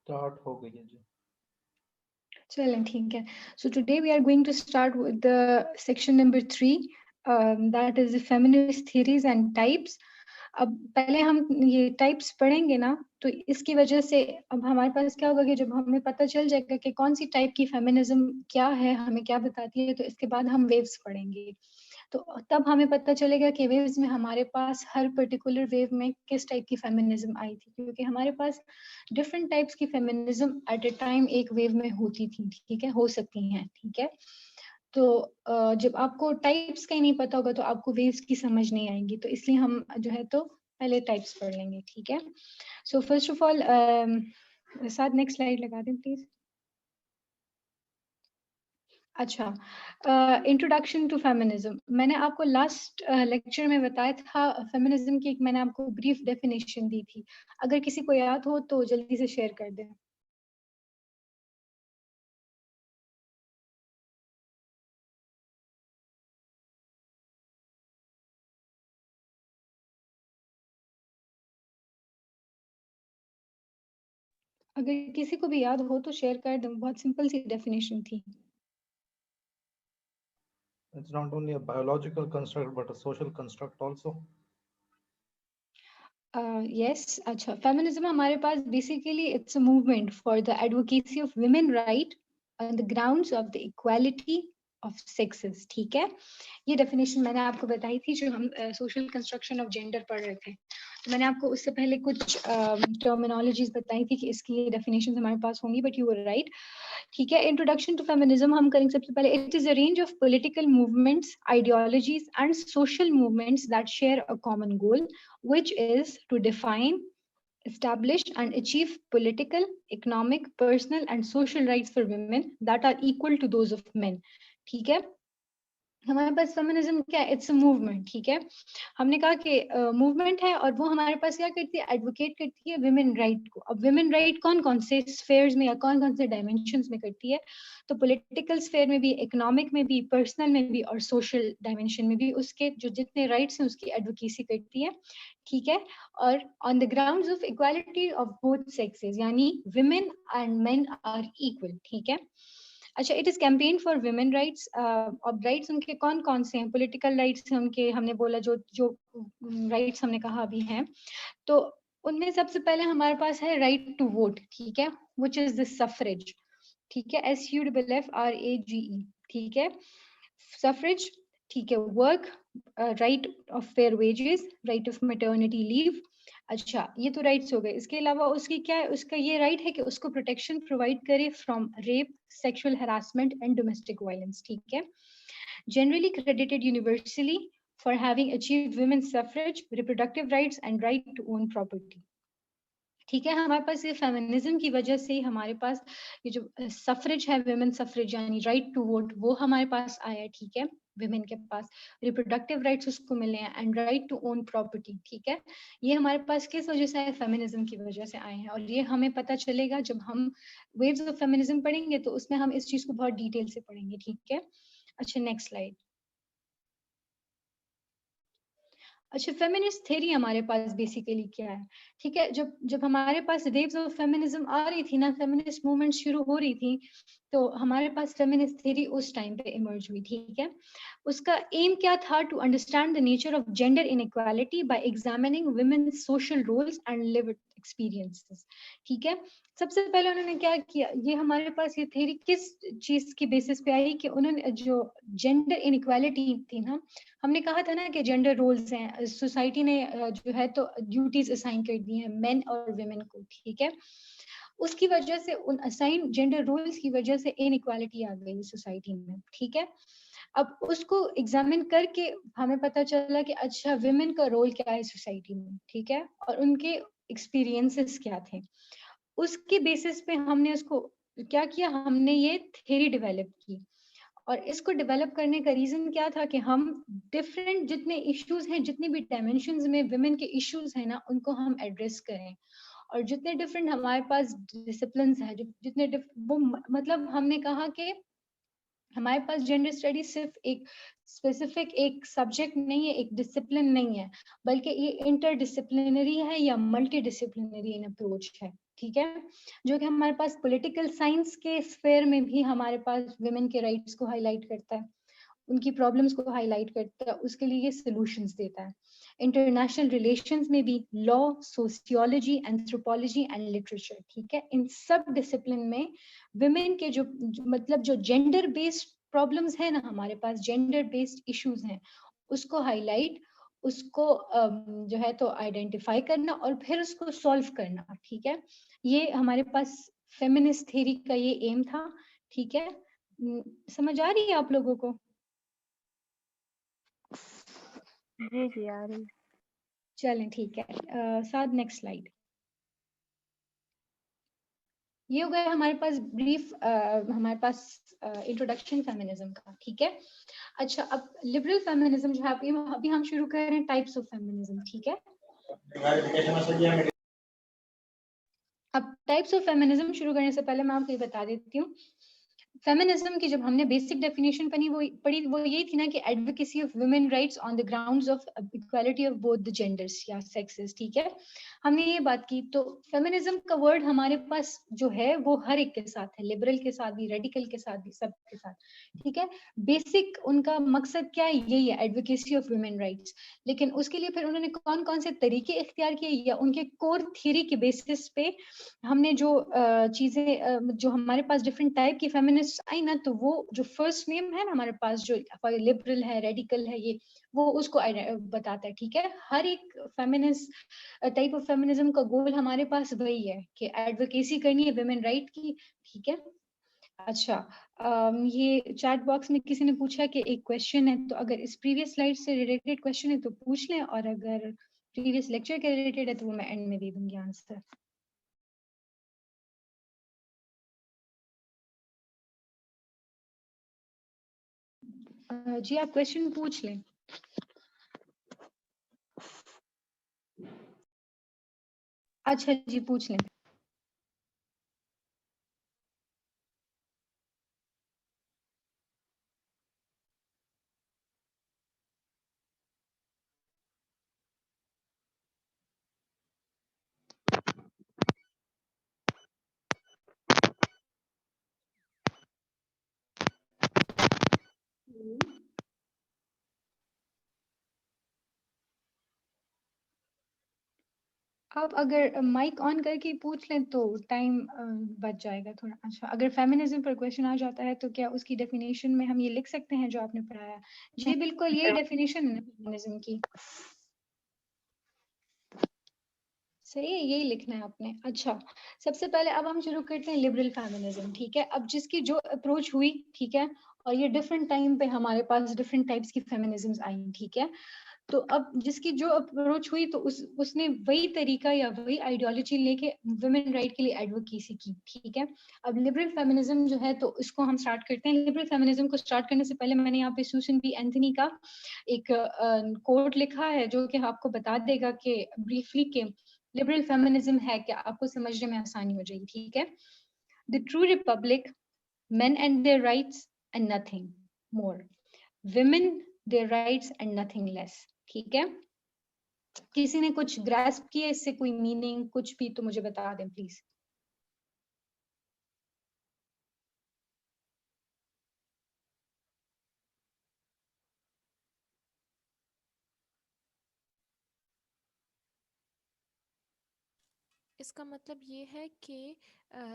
Start हो गई है जी। चलें ठीक है. So today we are going to start with the section number 3, that is the feminist theories and types. अब पहले हम ये टाइप्स पढ़ेंगे ना, तो इसकी वजह से अब हमारे पास क्या होगा कि जब हमें पता चल जाएगा कि कौन सी टाइप की फेमिनिज्म क्या है, हमें क्या बताती है, तो इसके बाद हम वेव्स पढ़ेंगे. तो तब हमें पता चलेगा कि वेव्स में हमारे पास हर पर्टिकुलर वेव में किस टाइप की फेमिनिज्म आई थी, क्योंकि हमारे पास डिफरेंट टाइप्स की फेमिनिज्म एट ए टाइम एक वेव में होती थी. ठीक है, हो सकती हैं. ठीक है, तो जब आपको टाइप्स का ही नहीं पता होगा तो आपको वेव्स की समझ नहीं आएंगी. तो इसलिए हम जो है तो पहले टाइप्स पढ़ लेंगे. ठीक है, सो फर्स्ट ऑफ ऑल साथ नेक्स्ट स्लाइड लगा दें प्लीज. अच्छा, इंट्रोडक्शन टू फेमिनिज्म. मैंने आपको लास्ट लेक्चर में बताया था फेमिनिज्म की, एक मैंने आपको ब्रीफ डेफिनेशन दी थी. अगर किसी को याद हो तो जल्दी से शेयर कर दें. अगर किसी को भी याद हो तो शेयर कर दें. बहुत सिंपल सी डेफिनेशन थी. It's not only a biological construct but a social construct also. Yes, अच्छा. फेमिनिज्म हमारे पास basically it's a movement for the advocacy of women right on the grounds of the equality of sexes. ठीक है, ये definition मैंने आपको बताई थी जो हम सोशल कंस्ट्रक्शन ऑफ जेंडर पढ़ रहे थे. तो मैंने आपको उससे पहले कुछ टर्मिनोलॉजीज बताई थी कि इसकी डेफिनेशन हमारे पास होंगी, बट यू वर राइट. ठीक है, इंट्रोडक्शन टू फेमिनिज्म हम करेंगे सबसे पहले. It is a range of political movements, ideologies and social movements that share a common goal, which is to define, establish and achieve political, economic, personal and social rights for women that are equal to those of men. ठीक है, हमारे पास feminism क्या है? It's a movement. ठीक है, हमने कहा कि मूवमेंट है और वो हमारे पास क्या करती है? एडवोकेट करती है विमेन राइट को. अब विमेन राइट कौन कौन से स्फेयर्स में या कौन कौन से डायमेंशंस में करती है? तो पॉलिटिकल स्फेयर में भी, इकोनॉमिक में भी, पर्सनल में भी और सोशल डायमेंशन में भी उसके जो जितने राइट्स हैं उसकी एडवोकेसी करती है. ठीक है, और on the grounds of equality of both sexes, यानी women and men are equal. ठीक है, अच्छा. It is campaign for women rights. अब राइट्स उनके कौन कौन से हैं? पॉलिटिकल राइट्स हैं उनके, हमने बोला जो जो राइट्स हमने कहा अभी हैं, तो उनमें सबसे पहले हमारे पास है राइट टू वोट. ठीक है, व्हिच इज द सफरेज. ठीक है, SURRAGE. ठीक है, सफरेज. ठीक है, work, right of fair wages, right of maternity leave. अच्छा, ये तो राइट्स हो गए. इसके अलावा उसकी क्या है? उसका ये राइट है कि उसको प्रोटेक्शन प्रोवाइड करे from rape, sexual harassment and domestic violence. ठीक है, generally credited universally for having achieved women's suffrage, reproductive rights and right to own property. ठीक है, हमारे पास ये फेमिनिज्म की वजह से हमारे पास ये जो सफरेज है, वुमेन सफरेज यानी राइट टू वोट, वो हमारे पास आया है. ठीक है, विमेन के पास रिप्रोडक्टिव राइट्स उसको मिले हैं and right to own property. ठीक है, ये हमारे पास किस वजह से आए? फेमिनिज्म की वजह से आए हैं. और ये हमें पता चलेगा जब हम वेव्स ऑफ फेमिनिज्म पढ़ेंगे, तो उसमें हम इस चीज को बहुत डिटेल से पढ़ेंगे. ठीक है, अच्छा नेक्स्ट स्लाइड. अच्छा, फेमिनिस्ट थ्योरी हमारे पास बेसिकली क्या है? ठीक है, जब जब हमारे पास वेव्स ऑफ फेमिनिज्म आ रही थी ना, फेमिनिस्ट मूवमेंट शुरू हो रही थी, तो हमारे पास फेमिनिस्ट थ्योरी उस टाइम पे इमर्ज हुई. ठीक है, उसका एम क्या था? To understand the nature of gender inequality by examining women's social roles and lived experiences. ठीक है, सबसे पहले उन्होंने क्या किया? ये हमारे पास ये थ्योरी किस चीज की बेसिस पे आई कि उन्होंने जो जेंडर इनइक्वालिटी थी ना, हमने कहा था ना कि जेंडर रोल्स हैं, सोसाइटी ने जो है तो ड्यूटीज असाइन कर दी हैं मेन और वुमेन को. ठीक है, उसकी वजह से उन असाइन जेंडर रोल्स की वजह से इनइक्वालिटी आ गई सोसाइटी में. ठीक है, अब उसको एग्जामिन करके हमें पता चला कि अच्छा वुमेन का रोल क्या है सोसाइटी में. ठीक है, और उनके एक्सपीरियंसेस क्या थे, उसके बेसिस पे हमने उसको क्या किया? हमने ये थ्योरी डेवलप की. और इसको डेवलप करने का रीजन क्या था कि हम डिफरेंट जितने इश्यूज हैं, जितने भी डायमेंशंस में वुमेन के इश्यूज हैं ना, उनको हम एड्रेस करें. और जितने डिफरेंट हमारे पास डिसिप्लिन्स हैं, जितने वो मतलब हमने कहा कि हमारे पास जेंडर स्टडी सिर्फ एक स्पेसिफिक एक सब्जेक्ट नहीं है, एक डिसिप्लिन नहीं है, बल्कि ये इंटरडिसिप्लिनरी है या मल्टी डिसिप्लिनरी इन अप्रोच है, ठीक है, जो कि हमारे पास पॉलिटिकल साइंस के स्फेयर में भी हमारे पास वुमेन के राइट्स को हाईलाइट करता है, उनकी प्रॉब्लम्स को हाईलाइट करता है, उसके लिए ये सॉल्यूशंस देता है। इंटरनेशनल रिलेशंस में भी law, sociology, anthropology and literature, ठीक है, इन सब डिसिप्लिन में वुमेन के मतलब जो जेंडर बेस्ड प्रॉब्लम्स है ना, हमारे पास जेंडर बेस्ड इश्यूज हैं, उसको हाईलाइट, उसको जो है तो आइडेंटिफाई करना और फिर उसको सॉल्व करना, ठीक है, ये हमारे पास फेमिनिस्ट थ्योरी का ये एम था, ठीक है। समझ आ रही है आप लोगों को? जी आ रही। चलें ठीक है। साथ नेक्स्ट स्लाइड। ये हो गया हमारे पास ब्रीफ, हमारे पास इंट्रोडक्शन फेमिनिज्म का, ठीक है। अच्छा, अब लिबरल फेमिनिज्म जो है अभी हम शुरू कर रहे हैं टाइप्स ऑफ फेमिनिज्म, ठीक है। अब टाइप्स ऑफ फेमिनिज्म शुरू करने से पहले मैं आपको ये बता देती हूँ, फेमिनिज्म की जब हमने बेसिक डेफिनेशन पढ़ी वो यही थी ना कि advocacy of women rights on the grounds of equality of both the genders या सेक्सेस, ठीक है, हमने ये बात की। तो फेमिनिज्म का वर्ड हमारे पास जो है वो हर एक के साथ है, लिबरल के साथ भी, रेडिकल के साथ भी, सब के साथ, ठीक है। बेसिक उनका मकसद क्या है, यही है, एडवोकेसी ऑफ वुमेन राइट्स। लेकिन उसके लिए फिर उन्होंने कौन कौन से तरीके इख्तियार किए या उनके कोर थ्योरी के बेसिस पे हमने जो चीजें जो हमारे पास डिफरेंट टाइप की फेमिनिस्ट आई ना, तो वो जो फर्स्ट नेम है ना हमारे पास, जो लिबरल है, रेडिकल है, ये वो उसको बताता है, ठीक है। हर एक फेमिनिस्ट टाइप ऑफ फेमिनिज्म का गोल हमारे पास वही है कि एडवोकेसी करनी है वुमेन राइट की, ठीक है। अच्छा, ये चैट बॉक्स में किसी ने पूछा कि एक क्वेश्चन है, तो अगर इस प्रीवियस स्लाइड से रिलेटेड क्वेश्चन है तो पूछ लें, और अगर प्रीवियस लेक्चर के रिलेटेड है तो वो मैं एंड में दे दूंगी आंसर। जी आप क्वेश्चन पूछ लें। अच्छा जी, पूछ लें। आप अगर माइक ऑन करके पूछ लें तो टाइम बच जाएगा थोड़ा। अच्छा, अगर फेमिनिज्म पर क्वेश्चन आ जाता है तो क्या उसकी डेफिनेशन में हम ये लिख सकते हैं जो आपने पढ़ाया? जी बिल्कुल, ये डेफिनेशन है फेमिनिज्म की, सही है, यही लिखना है आपने। अच्छा, सबसे पहले अब हम शुरू करते हैं लिबरल फेमिनिज्म, ठीक है। अब जिसकी जो अप्रोच हुई, ठीक है, और ये डिफरेंट टाइम पे हमारे पास डिफरेंट टाइप्स की फेमिनिज्म्स आई, ठीक है। तो अब जिसकी जो अप्रोच हुई तो उसने वही तरीका या वही आइडियोलॉजी लेके वुमेन राइट के लिए एडवोकेसी की, ठीक है। अब लिबरल फेमिनिज्म जो है तो इसको हम स्टार्ट करते हैं। लिबरल फेमिनिज्म को स्टार्ट करने से पहले मैंने यहाँ पे सूसन बी एंथनी का एक कोट लिखा है जो कि आपको बता देगा कि ब्रीफली के लिबरल फेमिनिज्म है क्या, आपको समझने में आसानी हो जाएगी, ठीक है। The true Republic, men and their rights and nothing more, women their rights and nothing less, ठीक है। किसी ने कुछ ग्रास्प किया इससे, कोई मीनिंग कुछ भी, तो मुझे बता दें प्लीज। इसका मतलब ये है कि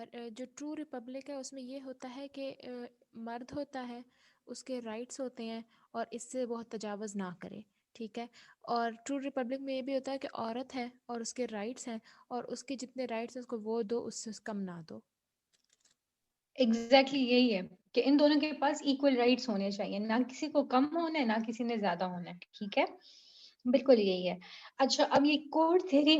जो ट्रू रिपब्लिक है उसमें ये होता है कि मर्द होता है, उसके राइट्स होते हैं और इससे बहुत तजावज़ ना करे, ठीक है। और ट्रू रिपब्लिक में ये भी होता है कि औरत है और उसके राइट्स हैं और उसके जितने राइट्स हैं उसको वो दो, उससे कम ना दो। एग्जैक्टली यही है कि इन दोनों के पास इक्वल राइट्स होने चाहिए, ना किसी को कम होना है ना किसी ने ज्यादा होना है, ठीक है, बिल्कुल यही है। अच्छा, अब ये कोर थ्योरी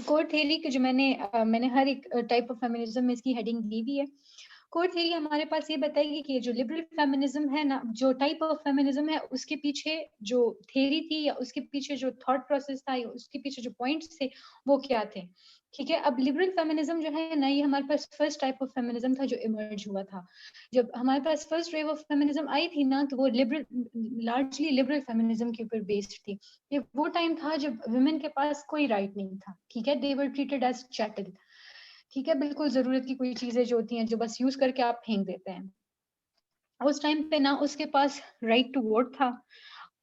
कोर थ्योरी के जो मैंने हर एक टाइप ऑफ फेमिनिज्म में इसकी हेडिंग दी हुई है। कोर थ्योरी हमारे पास ये बताएगी कि जो लिबरल फेमिनिज्म है ना, जो टाइप ऑफ फेमिनिज्म है, उसके पीछे जो थ्योरी थी या उसके पीछे जो थॉट प्रोसेस था या उसके पीछे जो पॉइंट्स थे वो क्या थे। ठीक है, अब लिबरल फेमिनिज्म जो है ना, ये हमारे पास फर्स्ट टाइप ऑफ फेमिनिज्म था जो इमर्ज हुआ था। जब हमारे पास फर्स्ट वेव ऑफ फेमिनिज्म आई थी ना, तो वो लिबरल, लार्जली लिबरल फेमिनिज्म के ऊपर बेस्ड थी। ये वो टाइम था जब वुमेन के पास कोई राइट नहीं था। ठीक है, दे वर ट्रीटेड एज चैटल। ठीक है, बिल्कुल जरूरत की कोई चीजें जो होती हैं जो बस यूज करके आप फेंक देते हैं। उस टाइम पे ना उसके पास राइट टू वोट था,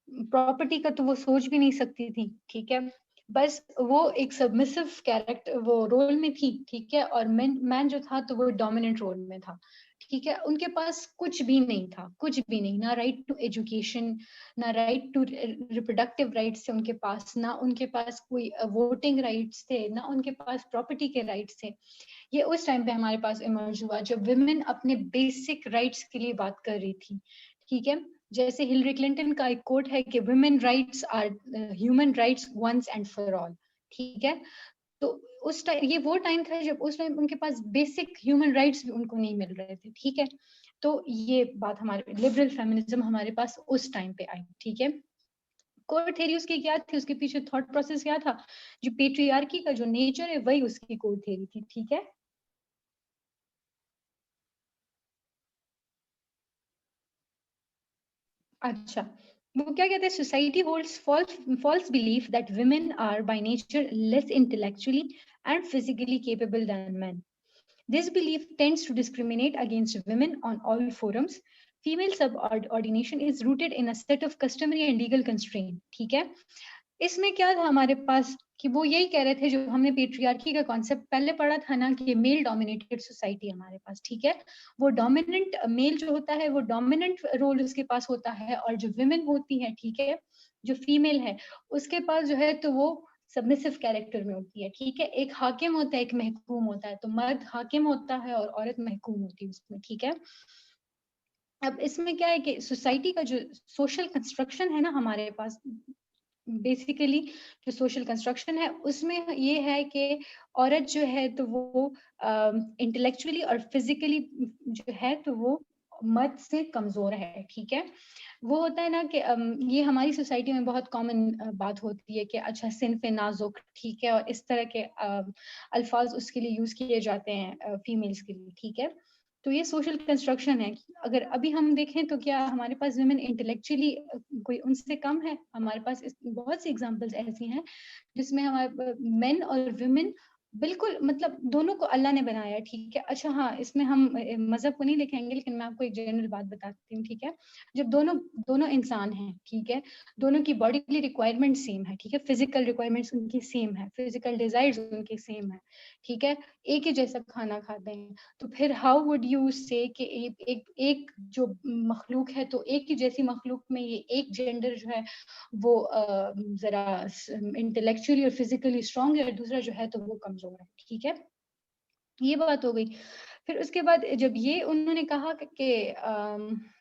प्रॉपर्टी का तो वो सोच भी नहीं सकती थी। ठीक है, बस वो एक सबमिसिव कैरेक्टर वो रोल में थी। ठीक है, और मैन जो था तो वो डोमिनेंट रोल में था। ठीक है, उनके पास कुछ भी नहीं था, कुछ भी नहीं, ना राइट टू एजुकेशन, ना राइट टू रिप्रोडक्टिव राइट्स थे उनके पास, ना उनके पास कोई वोटिंग राइट्स थे, ना उनके पास प्रॉपर्टी के राइट्स थे। ये उस टाइम पे हमारे पास इमर्ज हुआ जब विमेन अपने बेसिक राइट्स के लिए बात कर रही थी। ठीक है, जैसे हिलरी क्लिंटन का एक कोट है कि women rights are human rights once and for all. ठीक है, तो उस टाइम, ये वो टाइम था जब उस टाइम उनके पास बेसिक ह्यूमन राइट्स भी उनको नहीं मिल रहे थे। ठीक है, तो ये बात हमारे लिबरल फेमिनिज्म हमारे पास उस टाइम पे आई। ठीक है, कोर थ्योरी उसकी क्या थी, उसके पीछे थॉट प्रोसेस क्या था, जो पेट्रियार्की का जो नेचर है वही उसकी कोर थ्योरी थी। ठीक है, अच्छा, वो क्या कहते हैं, society holds false belief that women are by nature less intellectually and physically capable than men. This belief tends to discriminate against women on all forums. Female subordination is rooted in a set of customary and legal constraint. ठीक है, इसमें क्या था हमारे पास कि वो यही कह रहे थे, जो हमने पेट्रियार्की का कॉन्सेप्ट पहले पढ़ा था ना, कि मेल डोमिनेटेड सोसाइटी हमारे पास। ठीक है, वो डोमिनेंट मेल जो होता है वो डोमिनेंट रोल उसके पास होता है, और जो विमेन होती है, ठीक है, जो फीमेल है, उसके पास जो है तो वो सबमिसिव कैरेक्टर में होती है। ठीक है, एक हाकिम होता है, एक महकूम होता है, तो मर्द हाकिम होता है और औरत महकूम होती है उसमें। ठीक है, अब इसमें क्या है कि सोसाइटी का जो सोशल कंस्ट्रक्शन है ना हमारे पास, बेसिकली जो सोशल कंस्ट्रक्शन है उसमें ये है कि औरत जो है तो वो इंटेलेक्चुअली और फिजिकली जो है तो वो मर्द से कमजोर है। ठीक है, वो होता है ना कि ये हमारी सोसाइटी में बहुत कॉमन बात होती है कि अच्छा सिन्फ नाजुक, ठीक है, और इस तरह के अल्फाज उसके लिए यूज किए जाते हैं फीमेल्स के लिए। ठीक है, तो ये सोशल कंस्ट्रक्शन है। अगर अभी हम देखें तो क्या हमारे पास वुमेन इंटेलेक्चुअली कोई उनसे कम है? हमारे पास बहुत सी एग्जांपल्स ऐसी हैं जिसमें हमारे मेन और वुमेन बिल्कुल, मतलब दोनों को अल्लाह ने बनाया। ठीक है, अच्छा हाँ, इसमें हम मजहब को नहीं लिखेंगे, लेकिन मैं आपको एक जनरल बात बताती हूँ। ठीक है, जब दोनों दोनों इंसान हैं, ठीक है, दोनों की बॉडीली रिक्वायरमेंट सेम है। ठीक है, फिजिकल रिक्वायरमेंट्स उनकी सेम है, फिजिकल डिजायर्स उनकी सेम है। ठीक है, एक ही जैसा खाना खाते हैं, तो फिर हाउ वुड यू से कि एक जो मखलूक है, तो एक ही जैसी मखलूक में ये एक जेंडर जो है वो जरा इंटेलेक्चुअली और फिजिकली स्ट्रांग है, और दूसरा जो है तो वो कमजोर है। ठीक है, ये बात हो गई। फिर उसके बाद जब ये उन्होंने कहा कि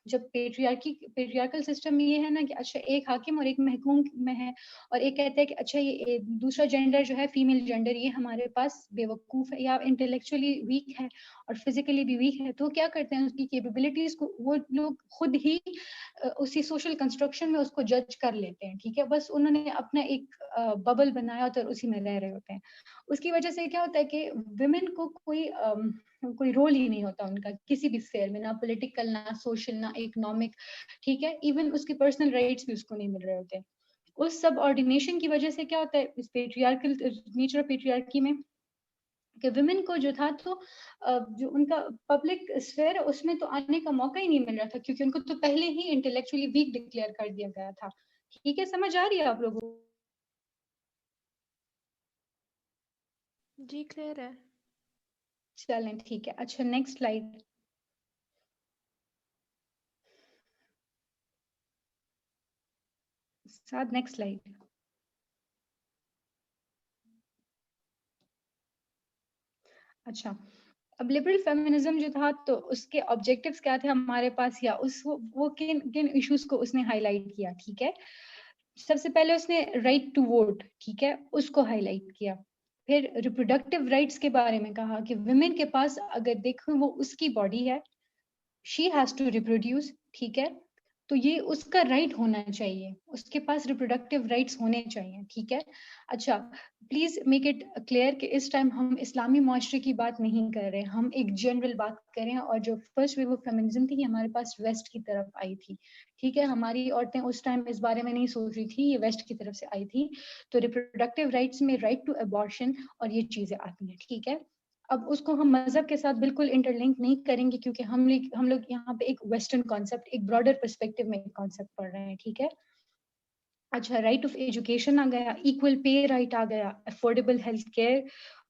जब पेट्रियार्कल सिस्टम में ये है ना कि अच्छा एक हाकिम और एक महकूम में है, और एक कहता है कि अच्छा ये दूसरा जेंडर जो है फीमेल जेंडर, ये हमारे पास बेवकूफ है या इंटेलेक्चुअली वीक है और फिजिकली भी वीक है, तो क्या करते हैं उसकी कैपेबिलिटीज को वो लोग खुद ही उसी सोशल कंस्ट्रक्शन में उसको जज कर लेते हैं। ठीक है, बस उन्होंने अपना एक बबल बनाया होता है और उसी में रह रहे होते हैं। उसकी वजह से क्या होता है कि विमेन को कोई रोल ही नहीं होता उनका किसी भी स्फेयर में, ना पॉलिटिकल, ना सोशल, ना इकोनॉमिक। ठीक है, इवन उसके पर्सनल राइट्स भी उसको नहीं मिल रहे होते। उस सब ऑर्डिनेशन की वजह से क्या होता है इस पेट्रियार्कल नेचर ऑफ पेट्रियार्की में, कि विमेन को जो था तो जो उनका पब्लिक स्फेयर है उसमें तो आने का मौका ही नहीं मिल रहा था, क्योंकि उनको तो पहले ही इंटेलेक्चुअली वीक डिक्लेयर कर दिया गया था। ठीक है, समझ आ रही है आप लोगों को? जी क्लियर है। चलें ठीक है, अच्छा नेक्स्ट स्लाइड। साथ नेक्स्ट स्लाइड। अच्छा, अब लिबरल फेमिनिज्म जो था तो उसके ऑब्जेक्टिव्स क्या थे हमारे पास, या उस वो किन किन इश्यूज को उसने हाईलाइट किया। ठीक है, सबसे पहले उसने राइट टू वोट, ठीक है, उसको हाईलाइट किया। फिर रिप्रोडक्टिव राइट्स के बारे में कहा कि विमेन के पास अगर देखो वो उसकी बॉडी है, शी हैज टू रिप्रोड्यूस, ठीक है, तो ये उसका राइट होना चाहिए, उसके पास रिप्रोडक्टिव राइट्स होने चाहिए, ठीक है। अच्छा, प्लीज मेक इट क्लियर कि इस टाइम हम इस्लामी मुआशरे की बात नहीं कर रहे, हम एक जनरल बात कर रहे हैं। और जो फर्स्ट वेव ऑफ फेमिनिज्म थी, ये हमारे पास वेस्ट की तरफ आई थी, ठीक है। हमारी औरतें उस टाइम इस बारे में नहीं सोच रही थी, ये वेस्ट की तरफ से आई थी। तो रिप्रोडक्टिव राइट्स में राइट टू अबॉर्शन और ये चीजें आती हैं, ठीक है। अब उसको हम मजहब के साथ बिल्कुल इंटरलिंक नहीं करेंगे, क्योंकि हम लोग यहाँ पे एक वेस्टर्न कॉन्सेप्ट, एक ब्रॉडर पर्सपेक्टिव में कॉन्सेप्ट पढ़ रहे हैं, ठीक है। अच्छा, राइट ऑफ एजुकेशन आ गया, इक्वल पे राइट आ गया, affordable health care,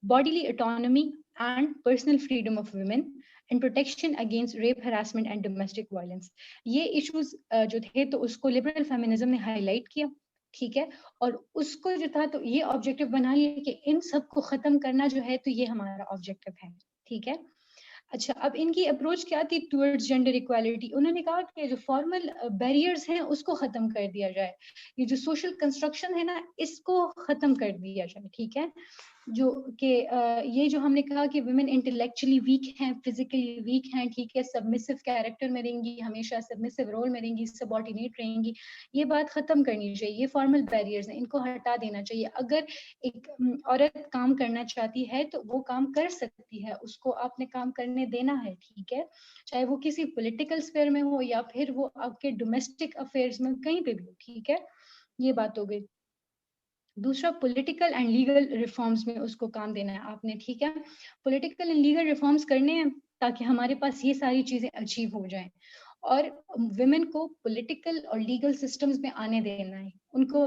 bodily autonomy and personal freedom of women and protection against rape, harassment and domestic violence. ये इश्यूज जो थे तो उसको लिबरल फेमिनिज्म ने हाईलाइट किया, ठीक है। और उसको जो था तो ये ऑब्जेक्टिव बना लिया कि इन सब को खत्म करना जो है तो ये हमारा ऑब्जेक्टिव है, ठीक है। अच्छा, अब इनकी अप्रोच क्या थी टुवर्ड्स जेंडर इक्वालिटी? उन्होंने कहा कि जो फॉर्मल बैरियर्स हैं उसको खत्म कर दिया जाए, ये जो सोशल कंस्ट्रक्शन है ना इसको खत्म कर दिया जाए, ठीक है। जो कि ये जो हमने कहा कि वुमेन इंटेलेक्चुअली वीक हैं, फिजिकली वीक हैं, ठीक है, सबमिसिव कैरेक्टर में रहेंगी, हमेशा सबमिसिव रोल में रहेंगी, सबऑर्डिनेट रहेंगी, ये बात खत्म करनी चाहिए। ये फॉर्मल बैरियर्स हैं, इनको हटा देना चाहिए। अगर एक औरत काम करना चाहती है तो वो काम कर सकती है, उसको आपने काम करने देना है, ठीक है, चाहे वो किसी पॉलिटिकल स्फेयर में हो या फिर वो आपके डोमेस्टिक अफेयर्स में, कहीं पे भी हो, ठीक है। ये बात हो गई। दूसरा, पॉलिटिकल एंड लीगल रिफॉर्म्स में उसको काम देना है आपने, ठीक है। पॉलिटिकल एंड लीगल रिफॉर्म्स करने हैं ताकि हमारे पास ये सारी चीजें अचीव हो जाएं, और वुमेन को पॉलिटिकल और लीगल सिस्टम्स में आने देना है, उनको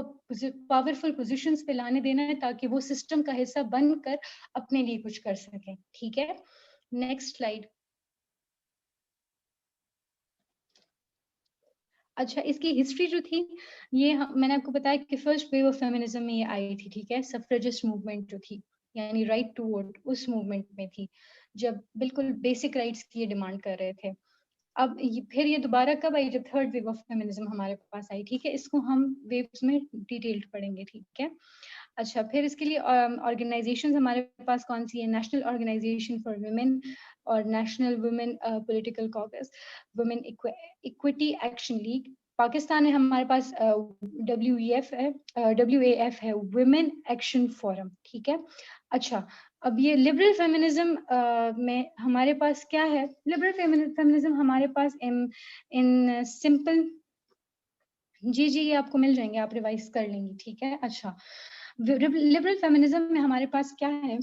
पावरफुल पोजीशंस पे लाने देना है ताकि वो सिस्टम का हिस्सा बनकर अपने लिए कुछ कर सकें, ठीक है। Next slide. अच्छा, इसकी हिस्ट्री जो थी, ये मैंने आपको बताया कि फर्स्ट वेव ऑफ फेमिनिज्म में ये आई थी, ठीक है। सफ्रेजिस्ट मूवमेंट जो थी, यानी राइट टू वोट, उस मूवमेंट में थी, जब बिल्कुल बेसिक राइट्स की ये डिमांड कर रहे थे। अब फिर ये दोबारा कब आई? जब थर्ड वेव ऑफ फेमिनिज्म हमारे पास आई, ठीक है। इसको हम वेव्स में डिटेल्ड पढ़ेंगे, ठीक है। अच्छा, फिर इसके लिए ऑर्गेनाइजेशंस हमारे पास कौन सी है? नेशनल ऑर्गेनाइजेशन फॉर वुमेन और national women political caucus, women equity action league. Pakistan है हमारे पास, WEF है, WAF है, वुमेन एक्शन फोरम, ठीक है। अच्छा, अब ये लिबरल फेमिनिज्म में हमारे पास क्या है? लिबरल फेमिनिज्म हमारे पास इन सिंपल, जी जी ये आपको मिल जाएंगे, आप रिवाइज कर लेंगी, ठीक है। अच्छा, लिबरल फेमिनिज्म में हमारे पास क्या है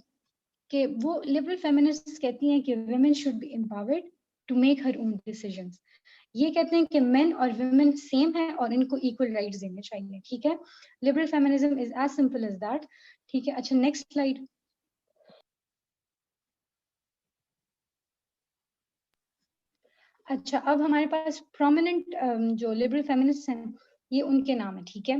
कि वो लिबरल फेमिनिस्ट्स कहती हैं कि women should be empowered to make her own decisions. ये कहते हैं कि मेन और वुमेन सेम है और इनको इक्वल राइट्स देने चाहिए, ठीक है। Liberal feminism is as simple as that, ठीक है। अच्छा, नेक्स्ट स्लाइड। अच्छा, अब हमारे पास प्रोमिनेंट जो लिबरल फेमिनिस्ट हैं, ये उनके नाम है, ठीक है।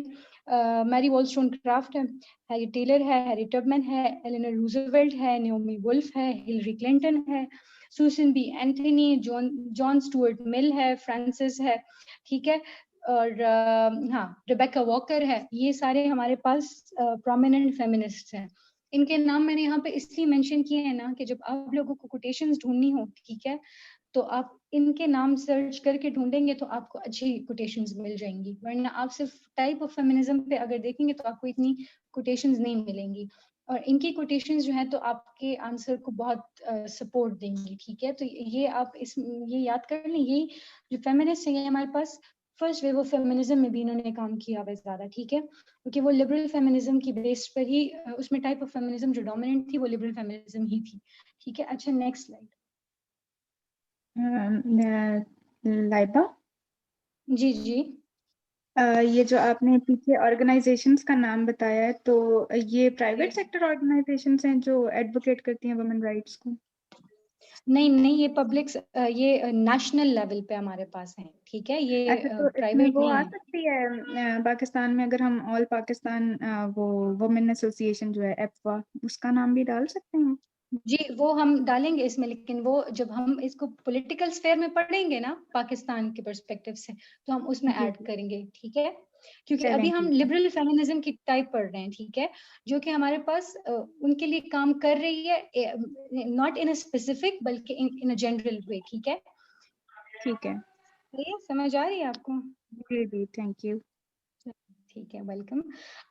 मैरी वॉलस्टोनक्राफ्ट है, हैरी टेलर है, हैरी टबमैन है, एलेनर रूजवेल्ट है, नेओमी वुल्फ है, हिलरी क्लिंटन है, Susan B Anthony, John Stuart Mill है, फ्रांसिस है, ठीक है। और हाँ, रिबेका वॉकर है। ये सारे हमारे पास प्रोमिनेंट फेमिनिस्ट हैं। इनके नाम मैंने यहाँ पे इसलिए मेंशन किए हैं ना कि जब आप लोगों को कोटेशंस ढूंढनी हो, ठीक है, तो आप इनके नाम सर्च करके ढूंढेंगे तो आपको अच्छी कोटेशंस मिल जाएंगी, वरना आप सिर्फ टाइप ऑफ फेमिनिज्म पे अगर देखेंगे तो आपको इतनी कोटेशंस नहीं मिलेंगी। और इनकी कोटेशंस जो है तो आपके आंसर को बहुत सपोर्ट देंगी, ठीक है। तो ये आप ये याद कर लें, ये जो फेमिनिस्ट है ये हमारे पास फर्स्ट वेव ऑफ फेमिनिज्म में भी इन्होंने काम किया हुआ ज्यादा, ठीक है, क्योंकि वो लिबरल फेमिनिज्म की बेस पर ही उसमें टाइप ऑफ फेमिनिज्म जो डोमिनेंट थी वो लिबरल फेमिनिज्म ही थी, ठीक है। अच्छा, नेक्स्ट स्लाइड। लाइबा, जी जी। ये जो आपने पीछे ऑर्गेनाइजेशंस का नाम बताया है, तो ये प्राइवेट सेक्टर ऑर्गेनाइजेशंस हैं जो एडवोकेट करती हैं वुमेन राइट्स को? नहीं नहीं, ये पब्लिक, ये नेशनल लेवल पे हमारे पास है, ठीक है, ये अच्छा, तो इसमें प्राइवेट वो नहीं आ है। सकती है पाकिस्तान में, अगर हम ऑल पाकिस्तान वो वुमेन एसोसिएशन जो है एप्वा, उसका नाम भी डाल सकते हैं? जी, वो हम डालेंगे इसमें, लेकिन वो जब हम इसको पॉलिटिकल स्फेयर में पढ़ेंगे ना पाकिस्तान के पर्सपेक्टिव से, तो हम उसमें जी ऐड जी करेंगे, ठीक है? क्योंकि चलें अभी हम ठीक है। लिबरल फेमिनिज्म की टाइप पढ़ रहे हैं, ठीक है? जो कि हमारे पास उनके लिए काम कर रही है, नॉट इन अ स्पेसिफिक बल्कि इन अ जनरल वे, ठीक है? ठीक है। ये समझ आ रही है आपको? जी जी थैंक यू। ठीक है, वेलकम।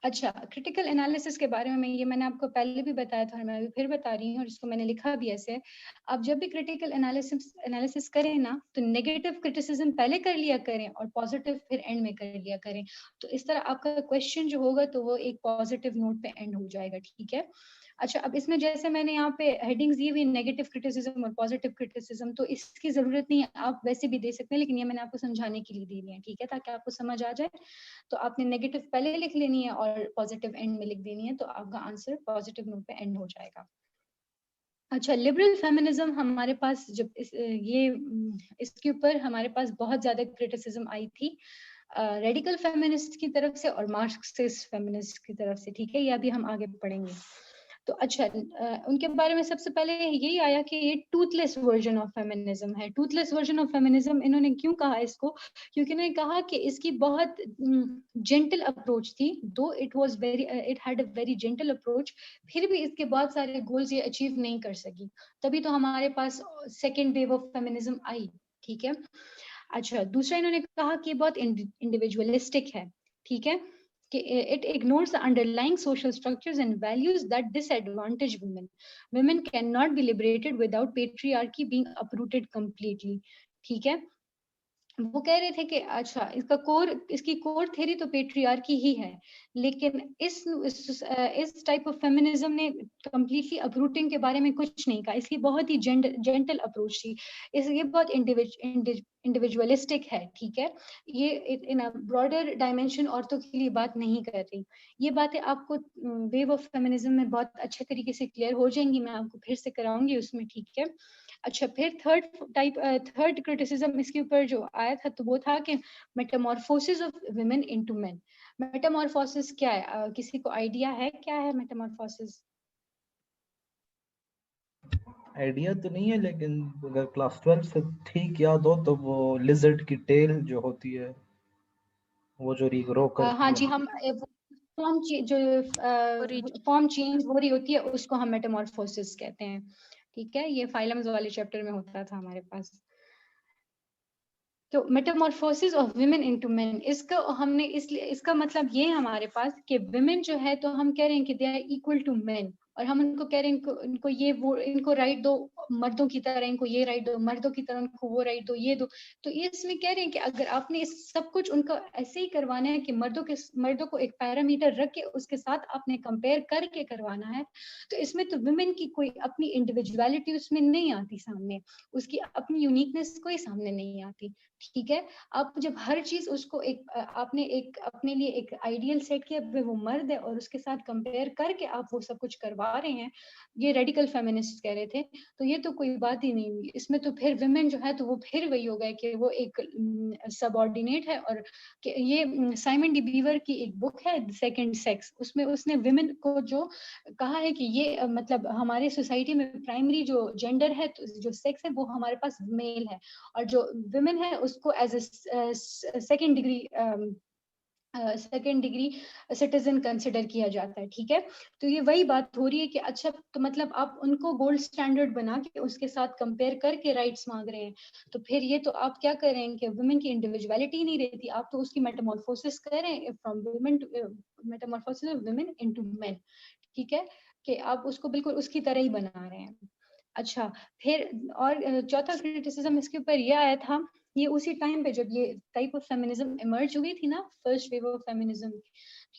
अच्छा, क्रिटिकल एनालिसिस के बारे में ये मैंने आपको पहले भी बताया था और मैं अभी फिर बता रही हूँ, और इसको मैंने लिखा भी ऐसे है। आप जब भी क्रिटिकल एनालिसिस करें ना, तो नेगेटिव क्रिटिसिज्म पहले कर लिया करें और पॉजिटिव फिर एंड में कर लिया करें। तो इस तरह आपका क्वेश्चन जो होगा तो वो एक पॉजिटिव नोट पे एंड हो जाएगा, ठीक है? अच्छा, अब इसमें जैसे मैंने यहाँ पे हेडिंग्स दी हुई नेगेटिव क्रिटिसिज्म और पॉजिटिव क्रिटिसिज्म, तो इसकी जरूरत नहीं है, आप वैसे भी दे सकते हैं, लेकिन ये मैंने आपको समझाने के लिए दी हुई है, ठीक है, ताकि आपको समझ आ जाए। तो आपने नेगेटिव पहले लिख लेनी है और पॉजिटिव एंड में लिख देनी है, तो आपका आंसर पॉजिटिव नोट पे एंड हो जाएगा। अच्छा, लिबरल फेमिनिज्म हमारे पास जब इसके ऊपर हमारे पास बहुत ज्यादा क्रिटिसिज्म आई थी रेडिकल फेमिनिस्ट की तरफ से और मार्क्सिस्ट फेमिनिस्ट की तरफ से, ठीक है? ये अभी हम आगे पढ़ेंगे। तो अच्छा, उनके बारे में सबसे पहले यही आया कि ये टूथलेस वर्जन ऑफ फेमिनिज्म है। टूथलेस वर्जन ऑफ फेमिनिज्म इन्होंने क्यों कहा इसको? क्योंकि इन्होंने कहा कि इसकी बहुत जेंटल अप्रोच थी, दो it had a very gentle approach, फिर भी इसके बहुत सारे गोल्स ये अचीव नहीं कर सकी। तभी तो हमारे पास सेकेंड वेव ऑफ फेमिनिज्म आई, ठीक है? अच्छा, दूसरा इन्होंने कहा कि बहुत इंडिविजुअलिस्टिक है, ठीक है? कि it ignores the underlying social structures and values that disadvantage women. Women cannot be liberated without patriarchy being uprooted completely. ठीक है? वो कह रहे थे कि अच्छा, इसकी कोर थ्योरी तो पेट्रियार्की ही है, लेकिन इस टाइप ऑफ फेमिनिज्म ने कंप्लीटली अपरूटिंग के बारे में कुछ नहीं कहा। इसकी बहुत ही जेंटल अप्रोच थी। ये बहुत इंडिविजुअलिस्टिक है, ठीक है? ये इन अ ब्रॉडर डायमेंशन औरतों के लिए बात नहीं कर रही। ये बातें आपको वेव ऑफ फेमिनिज्म में बहुत अच्छे तरीके से क्लियर हो जाएंगी, मैं आपको फिर से कराऊंगी उसमें, ठीक है? अच्छा, फिर थर्ड क्रिटिसिज्म इसके ऊपर जो आया था, तो वो था कि Metamorphosis of women into main. Metamorphosis क्या है? किसी को आइडिया है क्या है मेटामॉर्फोसिस? आइडिया तो नहीं है, लेकिन अगर क्लास 12 से ठीक याद हो तो वो लिजर्ड की टेल जो होती है, वो जो रीग्रो करती हाँ है। जी, हम जो फॉर्म चेंज हो रही होती है उसको हम मेटामॉर्फोसिस कहते हैं, ठीक है? ये फाइलम्स वाले चैप्टर में होता था हमारे पास। तो Metamorphosis of women into main, इसका मतलब ये है हमारे पास कि वुमेन जो है, तो हम कह रहे हैं कि they are equal to men, और हम उनको कह रहे हैं इनको राइट दो मर्दों की तरह, इनको ये राइट दो मर्दों की तरह, उनको वो राइट दो, ये दो। तो ये इसमें कह रहे हैं कि अगर आपने इस सब कुछ उनको ऐसे ही करवाना है कि मर्दों को एक पैरामीटर रख के उसके साथ आपने कंपेयर करके करवाना है, तो इसमें तो वुमेन की कोई अपनी इंडिविजुअलिटी उसमें नहीं आती सामने, उसकी अपनी यूनिकनेस कोई सामने नहीं आती, ठीक है? आप जब हर चीज उसको आपने एक अपने लिए एक आइडियल सेट किया, वो मर्द है और उसके साथ कंपेयर करके आप वो सब कुछ करवा रहे हैं, ये रेडिकल फेमिनिस्ट कह रहे थे, तो ये तो कोई बात ही नहीं हुई इसमें। तो फिर वुमेन जो है, तो वो फिर वही हो गया कि वो एक सबऑर्डिनेट है। और ये साइमन डी बीवर की एक बुक है सेकंड सेक्स, उसमें उसने वुमेन को जो कहा है कि ये मतलब हमारे सोसाइटी में प्राइमरी जो जेंडर है, तो जो सेक्स है, वो हमारे पास मेल है, और जो वुमेन है उसको as a second degree citizen consider किया जाता है, ठीक है? तो ये वही बात हो रही है कि अच्छा, तो मतलब आप उनको गोल्ड स्टैंडर्ड बना के उसके साथ कंपेयर करके राइट्स मांग रहे हैं, तो फिर ये तो आप क्या कर रहे हैं कि वुमेन की इंडिविजुअलिटी नहीं रहती, आप तो उसकी मेटामॉर्फोसिस कर रहे हैं from women to metamorphosis of women into men, ठीक है? कि आप उसको बिल्कुल उसकी तरह ही बना रहे हैं। अच्छा, फिर और चौथा क्रिटिसिज्म इसके ऊपर ये आया था, ये उसी टाइम पे जब ये टाइप ऑफ फेमिनिज्म इमर्ज हुई थी ना, फर्स्ट वेव ऑफ फेमिनिज्म,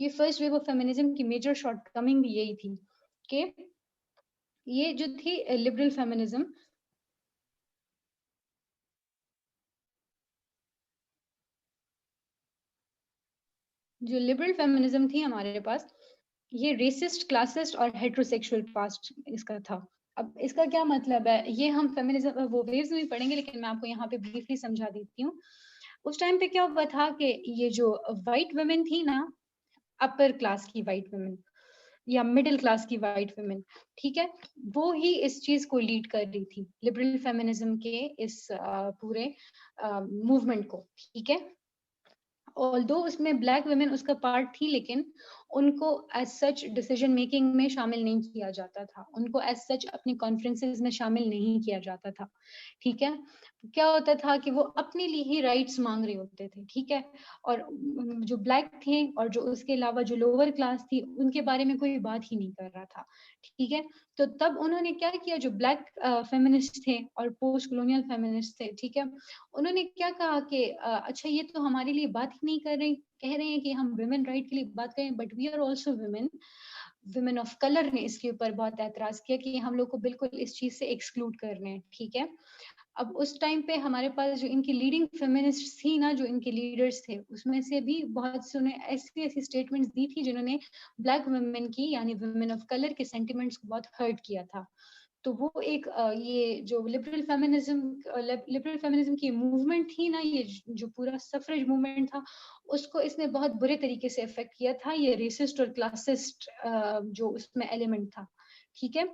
ये फर्स्ट वेव ऑफ फेमिनिज्म की मेजर शॉर्टकमिंग भी यही थी कि ये जो थी लिबरल फेमिनिज्म, जो लिबरल फेमिनिज्म थी हमारे पास, ये रेसिस्ट, क्लासिस्ट और हेट्रोसेक्सुअल पास्ट इसका था। अब इसका क्या मतलब है, ये हम फेमिनिज्म वो वेव्स में पढ़ेंगे, लेकिन मैं आपको यहाँ पे ब्रीफली समझा देती हूँ। उस टाइम पे क्या हुआ था कि ये जो व्हाइट वुमेन थी ना, अपर क्लास की व्हाइट वुमेन, या मिडिल क्लास की वाइट वुमेन, ठीक है, वो ही इस चीज को लीड कर रही थी, लिबरल फेमिनिज्म के इस पूरे मूवमेंट को, ठीक है। ऑल्दो उसमें ब्लैक वुमेन उसका पार्ट थी, लेकिन उनको एज सच डिसीजन मेकिंग में शामिल नहीं किया जाता था, उनको एज सच अपनी कॉन्फ्रेंसेस में शामिल नहीं किया जाता था, ठीक है। क्या होता था कि वो अपने लिए ही राइट्स मांग रहे होते थे, ठीक है, और जो ब्लैक थे और जो उसके अलावा जो लोअर क्लास थी उनके बारे में कोई बात ही नहीं कर रहा था, ठीक है। तो तब उन्होंने क्या किया, जो ब्लैक फेमिनिस्ट थे और पोस्ट कॉलोनियल फेमिनिस्ट थे, ठीक है, उन्होंने क्या कहा कि अच्छा ये तो हमारे लिए बात ही नहीं कर रहे, कह रहे हैं कि हम वुमेन राइट के लिए बात करें, but we are also women. Women of colour ने इसके ऊपर बहुत एतराज किया कि हम लोग को बिल्कुल इस चीज से एक्सक्लूड कर रहे हैं, ठीक है। अब उस टाइम पे हमारे पास जो इनकी लीडिंग फेमिनिस्ट थी ना, जो इनके लीडर्स थे, उसमें से भी बहुत से उन्हें ऐसी ऐसी स्टेटमेंट्स दी थी जिन्होंने ब्लैक वुमेन की यानी वुमेन ऑफ कलर के सेंटिमेंट्स को बहुत हर्ट किया था। तो वो एक ये जो लिबरल फेमिनिज्म की मूवमेंट थी ना, ये जो पूरा सफरेज मूवमेंट था, उसको इसने बहुत बुरे तरीके से इफेक्ट किया था, ये रेसिस्ट और क्लासिस्ट जो उसमें एलिमेंट था, ठीक है।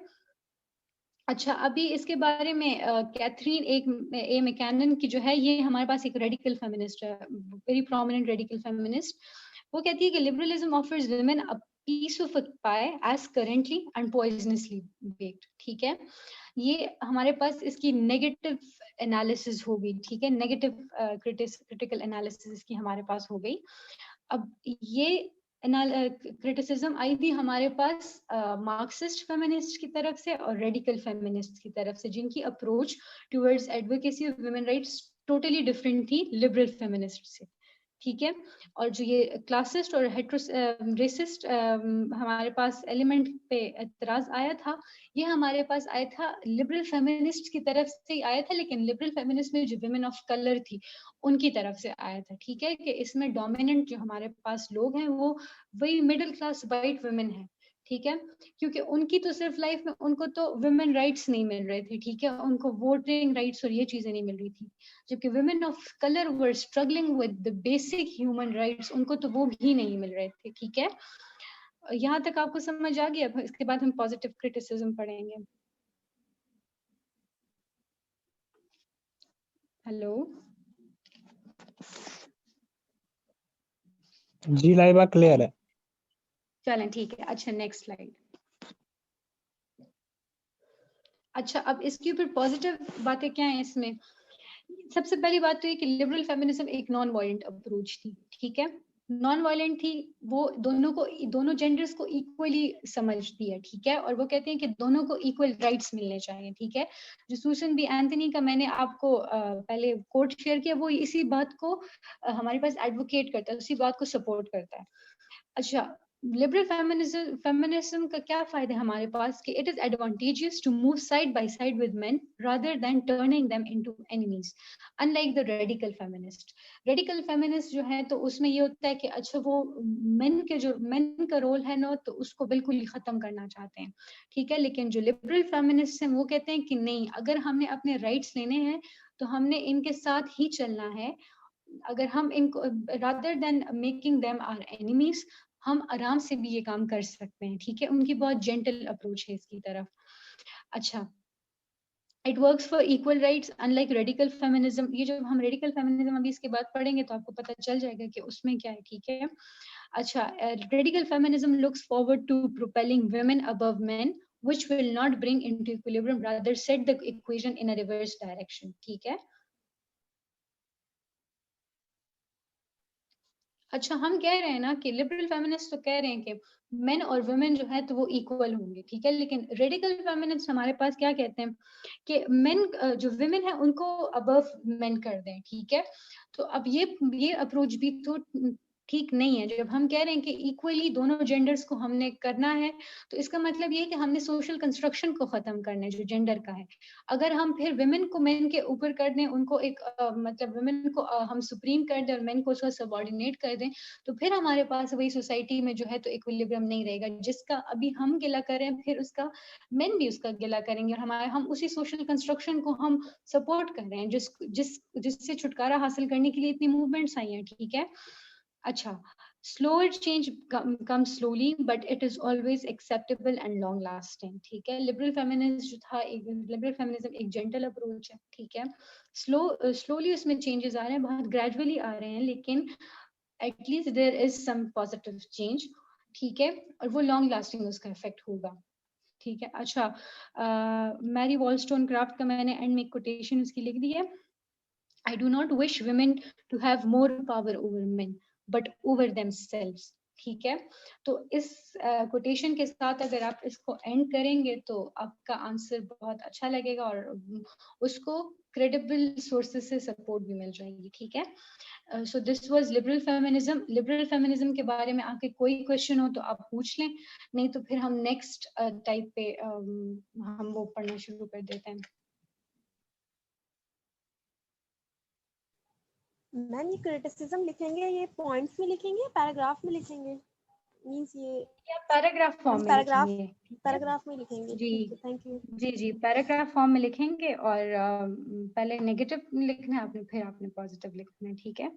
अच्छा, अभी इसके बारे में कैथरीन ए मैकैनन की जो है, ये हमारे पास एक रेडिकल फेमिनिस्ट है, वेरी प्रोमिनेंट रेडिकल फेमिनिस्ट। वो कहती है कि liberalism offers women a piece of a pie as currently and poisonously baked, ठीक है। ये हमारे पास इसकी नेगेटिव एनालिसिस हो गई, ठीक है, नेगेटिव क्रिटिकल एनालिसिस इसकी हमारे पास हो गई। अब ये क्रिटिसिज्म आई थी हमारे पास मार्क्सिस्ट फेमिनिस्ट की तरफ से और रेडिकल फेमिनिस्ट की तरफ से, जिनकी approach towards advocacy of women rights totally different थी लिबरल फेमिनिस्ट से, ठीक है। और जो ये क्लासिस्ट और रेसिस्ट हमारे पास एलिमेंट पे एतराज आया था, ये हमारे पास आया था लिबरल फेमिनिस्ट की तरफ से ही आया था, लेकिन लिबरल फेमिनिस्ट में जो वुमेन ऑफ कलर थी उनकी तरफ से आया था, ठीक है, कि इसमें डोमिनेंट जो हमारे पास लोग हैं वो वही मिडिल क्लास वाइट वुमेन है, ठीक है, क्योंकि उनकी तो सिर्फ लाइफ में उनको तो वुमेन राइट्स नहीं मिल रहे थे, ठीक है, उनको वोटिंग राइट्स और ये चीजें नहीं मिल रही थी, जबकि women of colour were struggling with the basic human rights, उनको तो वो भी नहीं मिल रहे थे, ठीक है। यहाँ तक आपको समझ आ गया? इसके बाद हम पॉजिटिव क्रिटिसिज्म पढ़ेंगे। हेलो जी लाइबा क्लियर है। चलें ठीक है। अच्छा नेक्स्ट स्लाइड। अच्छा अब इसके ऊपर पॉजिटिव बातें क्या हैं इसमें? सबसे पहली बात तो ये कि लिबरल फेमिनिज्म एक नॉन वायलेंट अप्रोच थी, ठीक है, नॉन वायलेंट थी, वो दोनों जेंडर्स को इक्वली समझती है, ठीक है, और वो कहते हैं कि दोनों को इक्वल राइट्स मिलने चाहिए, ठीक है। जो सूसन बी एंथनी का मैंने आपको पहले कोट शेयर किया, वो इसी बात को हमारे पास एडवोकेट करता है, उसी बात को सपोर्ट करता है। अच्छा, लिबरल फेमिनिज्म का क्या फायदा है हमारे पास कि it is advantageous to move side by side with men rather than turning them into enemies, unlike the radical feminist जो है तो उसमें ये होता है कि अच्छा वो मेन का रोल है ना, तो उसको बिल्कुल ही खत्म करना चाहते हैं, ठीक है। लेकिन जो लिबरल फेमिनिस्ट हैं वो कहते हैं कि नहीं, अगर हमने अपने राइट्स लेने हैं तो हमने इनके साथ ही चलना है, अगर हम इनको rather than making them our enemies, हम आराम से भी ये काम कर सकते हैं, ठीक है। उनकी बहुत जेंटल अप्रोच है इसकी तरफ। अच्छा, it works for equal rights unlike radical feminism. ये जो हम रेडिकल फेमिनिज्म अभी इसके बाद पढ़ेंगे तो आपको पता चल जाएगा कि उसमें क्या है, ठीक है। अच्छा, radical feminism looks forward to propelling women above men which will not bring into equilibrium, rather set the equation in a reverse direction, ठीक है। अच्छा, हम कह रहे हैं ना कि लिबरल फेमिनिस्ट तो कह रहे हैं कि मेन और वुमेन जो है तो वो इक्वल होंगे, ठीक है, लेकिन रेडिकल फेमिनिस्ट हमारे पास क्या कहते हैं कि मेन जो वुमेन है उनको अबव मेन कर दें, ठीक है। तो अब ये अप्रोच भी तो ठीक नहीं है। जब हम कह रहे हैं कि इक्वली दोनों जेंडर्स को हमने करना है, तो इसका मतलब ये है कि हमने सोशल कंस्ट्रक्शन को खत्म करना है जो जेंडर का है। अगर हम फिर वुमेन को मेन के ऊपर कर दें, उनको एक मतलब वुमेन को हम सुप्रीम कर दें और मेन को उसका सबऑर्डिनेट कर दें, तो फिर हमारे पास वही सोसाइटी में जो है तो इक्विलिब्रियम नहीं रहेगा। जिसका अभी हम गिला करें फिर उसका मेन भी उसका गिला करेंगे, और हम उसी सोशल कंस्ट्रक्शन को हम सपोर्ट कर रहे हैं जिससे छुटकारा हासिल करने के लिए इतनी मूवमेंट्स आई हैं, ठीक है। अच्छा, slower change comes slowly but it is always acceptable and long lasting, ठीक है। liberal feminism जो था, liberal feminism एक gentle approach है, ठीक है। slowly उसमें changes आ रहे हैं, बहुत gradually आ रहे हैं, लेकिन at least there is some positive change, ठीक है, और वो long lasting उसका effect होगा, ठीक है। अच्छा, मैरी वॉलस्टोनक्राफ्ट का मैंने एंड में कोटेशन उसकी लिख दी है। I do not wish women to have more power over men, but over themselves, ठीक है। तो इस कोटेशन के साथ अगर आप इसको एंड करेंगे तो आपका आंसर बहुत अच्छा लगेगा और उसको क्रेडिबल सोर्सेस से सपोर्ट भी मिल जाएगी, ठीक है। So this was liberal feminism. Liberal feminism के बारे में आके कोई क्वेश्चन हो तो आप पूछ लें, नहीं तो फिर हम नेक्स्ट टाइप पे हम वो पढ़ना शुरू कर देते हैं। मैम ये क्रिटिसिज्म लिखेंगे, ये पॉइंट्स में लिखेंगे, पैराग्राफ में लिखेंगे? मींस ये पैराग्राफ फॉर्म में लिखेंगे, पैराग्राफ में लिखेंगे जी। थैंक यू जी पैराग्राफ फॉर्म में लिखेंगे और पहले नेगेटिव लिखना है आपने, फिर आपने पॉजिटिव लिखना है, ठीक है।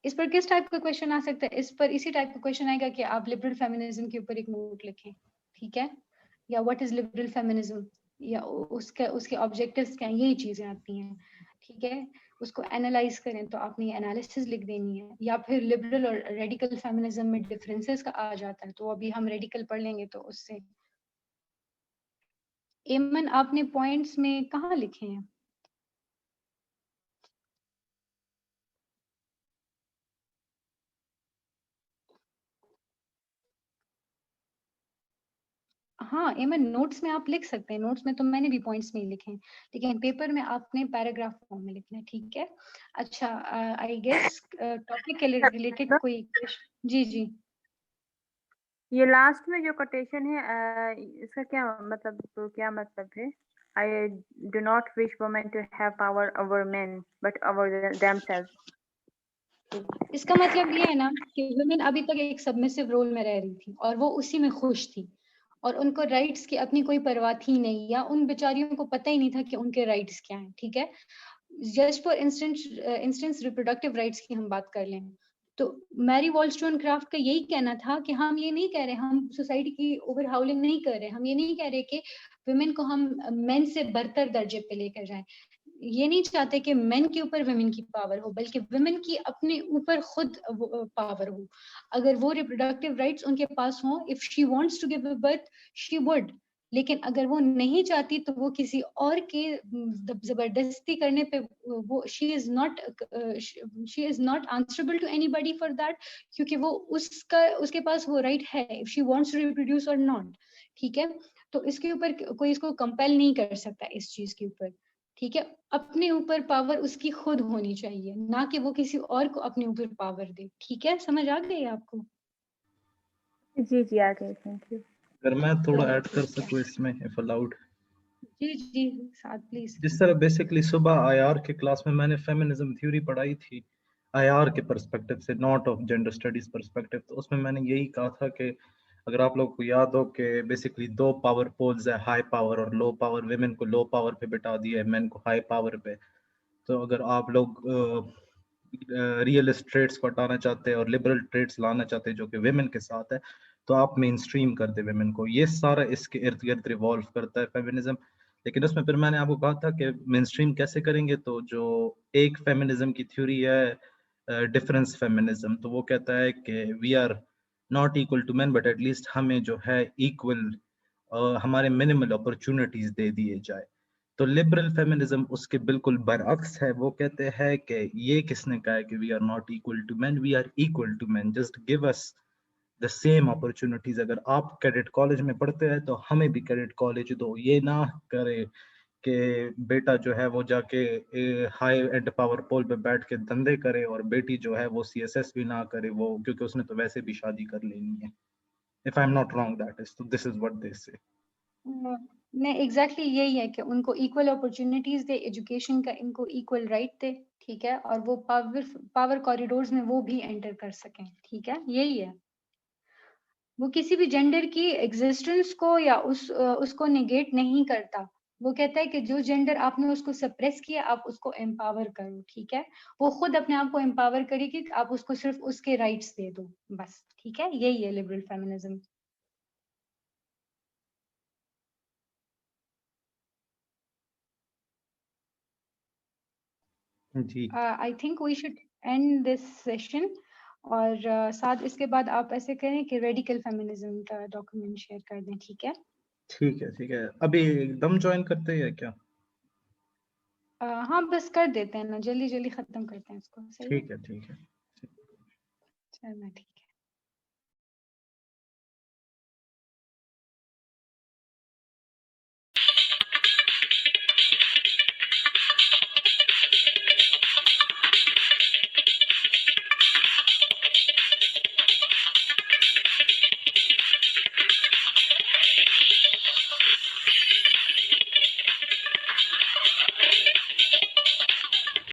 इस पर किस टाइप का क्वेश्चन आ सकता है? इस पर इसी टाइप का क्वेश्चन आएगा कि आप लिबरल फेमिनिज्म के ऊपर एक नोट लिखें, ठीक है, या व्हाट इज लिबरल फेमिनिज्म, या उसके ऑब्जेक्टिव्स क्या हैं, यही चीजें आती हैं, ठीक है। उसको एनालाइज करें तो आपने ये एनालिसिस लिख देनी है, या फिर लिबरल और रेडिकल फेमिनिज्म में डिफरेंसेस का आ जाता है, तो अभी हम रेडिकल पढ़ लेंगे तो उससे। एमन आपने पॉइंट्स में कहाँ लिखे हैं? हाँ एमन, नोट्स में आप लिख सकते हैं, नोट्स में तो मैंने भी पॉइंट्स में ही लिखे हैं, लेकिन पेपर में आपने पैराग्राफ फॉर्म में लिखना है, ठीक है। अच्छा, आई गेस टॉपिक के रिलेटेड कोई क्वेश्चन? जी जी, ये लास्ट में जो कोटेशन है इसका क्या मतलब है? I do not wish women to have power over men but over themselves. इसका मतलब ये है ना कि वुमेन अभी तक एक सबमिसिव रोल में रह रही थी और वो उसी में खुश थी और उनको राइट्स की अपनी कोई परवाह थी नहीं, या उन बेचारियों को पता ही नहीं था कि उनके राइट्स क्या हैं, ठीक है। Just for instance reproductive rights की हम बात कर लें तो मैरी वॉलस्टोनक्राफ्ट का यही कहना था कि हम ये नहीं कह रहे, हम सोसाइटी की ओवरहाउलिंग नहीं कर रहे, हम ये नहीं कह रहे कि वुमेन को हम मेन से बरतर दर्जे पे लेकर जाएं, ये नहीं चाहते कि मेन के ऊपर वुमेन की पावर हो, बल्कि वुमेन की अपने ऊपर खुद पावर हो। अगर वो रिप्रोडक्टिव राइट्स उनके पास हों, if she wants to give a birth she would, लेकिन अगर वो नहीं चाहती तो वो किसी और के जबरदस्ती करने पे वो she is not answerable to anybody for that, क्योंकि वो उसके पास वो राइट है if she wants to reproduce और नॉट, ठीक है। तो इसके ऊपर कोई इसको कंपेल नहीं कर सकता इस चीज के ऊपर, ठीक है। अपने ऊपर पावर उसकी खुद होनी चाहिए, ना कि वो किसी और को अपने ऊपर पावर दे, ठीक है। समझ आ गई आपको? जी आ गई, थैंक यू। अगर मैं थोड़ा ऐड कर सकूं इसमें, इफ अलाउड। जी साथ प्लीज। जिस तरह बेसिकली सुबह आईआर के क्लास में मैंने फेमिनिज्म थ्योरी पढ़ाई थी आईआर के पर्सपेक्टिव से, not of gender studies perspective, तो उसमें मैंने यही कहा था कि अगर आप लोगों को याद हो कि बेसिकली दो पावर पोल्स है, हाई पावर और लो पावर। विमेन को लो पावर पे बिठा दिया है, मेन को हाई पावर पे। तो अगर आप लोग रियल ट्रेड्स को हटाना चाहते हैं और लिबरल ट्रेड्स लाना चाहते हैं जो कि विमेन के साथ है, तो आप मेन स्ट्रीम कर दे विमेन को। ये सारा इसके इर्द गिर्द रिवॉल्व करता है फेमिनिज्म। लेकिन उसमें फिर मैंने आपको कहा था कि मेन स्ट्रीम कैसे करेंगे, तो जो एक फेमिनिज्म की थ्योरी है डिफरेंस फेमिनिज्म, तो वो कहता है कि we are not equal to man but at least हमें जो है इक्वल हमारे मिनिमल अपॉर्चुनिटीज दे दिए जाए। तो लिबरल फेमिनिज्म उसके बिल्कुल बरअक्स है। वो कहते हैं कि ये किसने कहा है कि we are not equal to man, we are equal to man, just give us the same opportunities. अगर आप कैडेट कॉलेज में पढ़ते हैं तो हमें भी कैडेट कॉलेज दो। ये ना करे कि बेटा जो है वो जाके हाई एंड पावर पोल पे बैठ के धंधे करे और बेटी जो है वो सीएसएस भी ना करे, वो क्योंकि उसने तो वैसे भी शादी कर लेनी है। If I am not wrong that is, तो दिस इज व्हाट दे से। नहीं एग्जैक्टली यही है कि उनको इक्वल अपॉर्चुनिटीज दे, एजुकेशन का इनको इक्वल राइट दे, ठीक है, और वो पावर कॉरिडोर्स में वो भी एंटर कर सकें, ठीक है, यही है। वो किसी भी जेंडर की एग्जिस्टेंस को या उसको नेगेट नहीं करता, वो कहता है कि जो जेंडर आपने उसको सप्रेस किया आप उसको एम्पावर करो, ठीक है। वो खुद अपने आप को एम्पावर करेगी, आप उसको सिर्फ उसके राइट्स दे दो बस, ठीक है। यही है लिबरल फेमिनिज्म। जी I think we should end this session. और साथ इसके बाद आप ऐसे करें कि रेडिकल फेमिनिज्म का डॉक्यूमेंट शेयर कर दें, ठीक है। ठीक है ठीक है। अभी एकदम ज्वाइन करते हैं क्या? हाँ बस कर देते हैं ना, जल्दी जल्दी खत्म करते हैं इसको, सही है। ठीक है ठीक है। चलना ठीक।